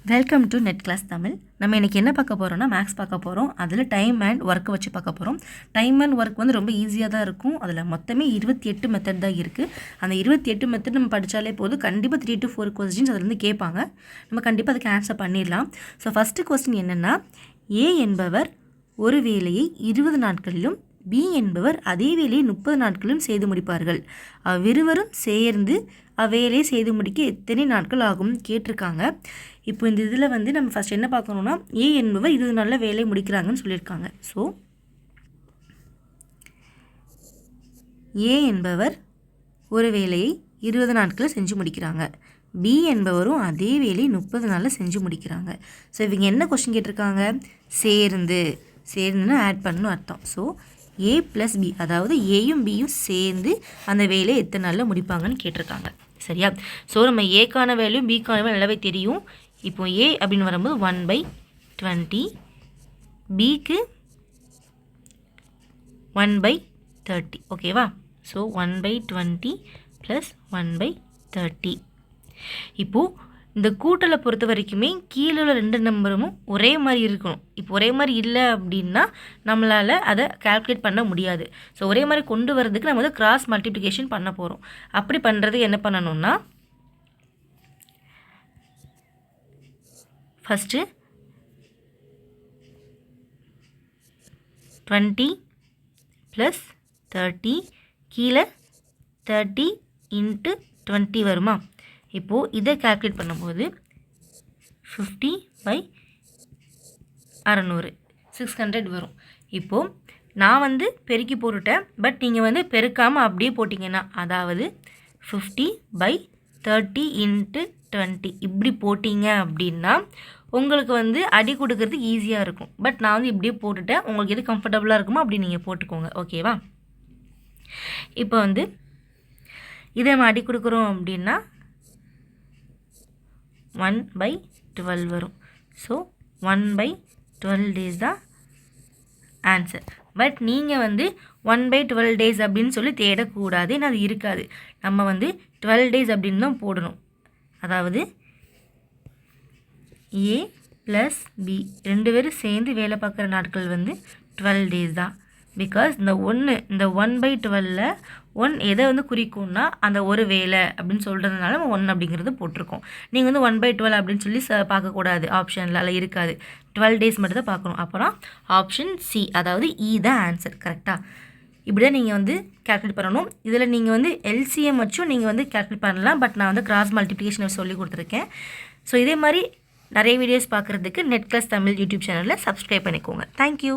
Welcome to net class Tamil. நம்ம இன்றைக்கி என்ன பார்க்க போகிறோம்னா மேக்ஸ் பார்க்க போகிறோம். அதில் டைம் அண்ட் ஒர்க்கை வச்சு பார்க்க போகிறோம். டைம் அண்ட் ஒர்க் வந்து ரொம்ப ஈஸியாக தான் இருக்கும். அதில் மொத்தமே 28 மெத்தட் தான் இருக்குது. அந்த 28 மெத்தட் நம்ம படித்தாலே போதும். கண்டிப்பாக 3 to 4 கொஸ்டின்ஸ் அதுலேருந்து கேட்பாங்க. நம்ம கண்டிப்பாக அதுக்கு ஆன்சர் பண்ணிடலாம். ஸோ ஃபஸ்ட்டு கொஸ்டின் என்னென்னா, ஏ என்பவர் ஒரு வேலையை 20 நாட்களிலும் பி என்பவர் அதே வேலையை 30 நாட்களிலும் செய்து முடிப்பார்கள். அவ்விருவரும் சேர்ந்து அவ்வேலையை செய்து முடிக்க எத்தனை நாட்கள் ஆகும் கேட்டிருக்காங்க. இப்போ இந்த இதில் வந்து நம்ம ஃபஸ்ட் என்ன பார்க்கணுன்னா, ஏ என்பவர் 20 நாளில் வேலையை முடிக்கிறாங்கன்னு சொல்லியிருக்காங்க. ஸோ ஏ என்பவர் ஒரு வேலையை 20 நாட்களில் செஞ்சு முடிக்கிறாங்க. பி என்பவரும் அதே வேலையை 30 நாளில் செஞ்சு முடிக்கிறாங்க. ஸோ இவங்க என்ன கொஸ்டின் கேட்டிருக்காங்க, சேர்ந்துன்னு ஆட் பண்ணணும் அர்த்தம். ஸோ ஏ ப்ளஸ் பி, அதாவது ஏயும் பியும் சேர்ந்து அந்த வேலையை எத்தனை நாளில் முடிப்பாங்கன்னு கேட்டிருக்காங்க. சரியா? ஸோ நம்ம ஏக்கான வேலையும் பிக்கான வேலையும் நல்லாவே தெரியும். இப்போ ஏ அப்படின்னு வரும்போது 1/20, பிக்கு 1/30. ஓகேவா? So 1/20 plus 1/30. இப்போது இந்த கூட்டலை பொறுத்த வரைக்குமே கீழே உள்ள 2 நம்பரும் ஒரே மாதிரி இருக்கணும். இப்போ ஒரே மாதிரி இல்லை அப்படின்னா நம்மளால் அதை கால்குலேட் பண்ண முடியாது. ஸோ ஒரே மாதிரி கொண்டு வரதுக்கு நம்ம வந்து கிராஸ் மல்டிப்ளிகேஷன் பண்ண போகிறோம். அப்படி பண்ணுறது என்ன பண்ணணும்னா, ஃபஸ்ட்டு 20 ப்ளஸ் 30, கீழே 30 × 20 வருமா? இப்போது இதை கால்குலேட் பண்ணும்போது 50/600 600 வரும். இப்போது நான் வந்து பெருக்கி போட்டுட்டேன். பட் நீங்கள் வந்து பெருக்காமல் அப்படியே போட்டிங்கன்னா, அதாவது 50/30 × 20 இப்படி போட்டிங்க அப்படின்னா உங்களுக்கு வந்து அடி கொடுக்கறது ஈஸியாக இருக்கும். பட் நான் வந்து இப்படியே போட்டுட்டேன். உங்களுக்கு எது கம்ஃபர்டபுளாக இருக்குமோ அப்படி நீங்கள் போட்டுக்கோங்க. ஓகேவா? இப்போ வந்து இதை நம்ம அடி கொடுக்குறோம் அப்படின்னா 1/12 வரும். ஸோ 1/12 டேஸ் தான் ஆன்சர். பட் நீங்கள் வந்து 1/12 டேஸ் அப்படின்னு சொல்லி தேடக்கூடாது. ஏன்னா அது இருக்காது. நம்ம வந்து 12 டேஸ் அப்படின்னு தான் போடணும். அதாவது ஏ ப்ளஸ் பி 2 பேரும் சேர்ந்து வேலை பார்க்குற நாட்கள் வந்து 12 டேஸ் தான். பிகாஸ் இந்த 1/12 1 எதை வந்து குறிக்கும்னா அந்த ஒரு வேலை அப்படின்னு சொல்கிறதுனால நம்ம 1 அப்படிங்கிறது போட்டிருக்கோம். நீங்கள் வந்து 1/12 அப்படின்னு சொல்லி பார்க்கக்கூடாது. ஆப்ஷனில் அதில் இருக்காது. 12 டேஸ் மட்டும் தான் பார்க்கணும். அப்புறம் ஆப்ஷன் சி, அதாவது இ தான் ஆன்சர். கரெக்டாக? இப்படி தான் நீங்கள் வந்து கேல்குலேட் பண்ணணும். இதில் நீங்கள் வந்து எல்சிஎம் வச்சும் நீங்கள் வந்து கேல்குலேட் பண்ணலாம். பட் நான் வந்து கிராஸ் மல்டிப்ளிகேஷன் சொல்லி கொடுத்துருக்கேன். ஸோ இதே மாதிரி நிறைய வீடியோஸ் பார்க்குறதுக்கு நெட் கிளாஸ் தமிழ் யூடியூப் சேனலில் சப்ஸ்கிரைப் பண்ணிக்கோங்க. தேங்க்யூ.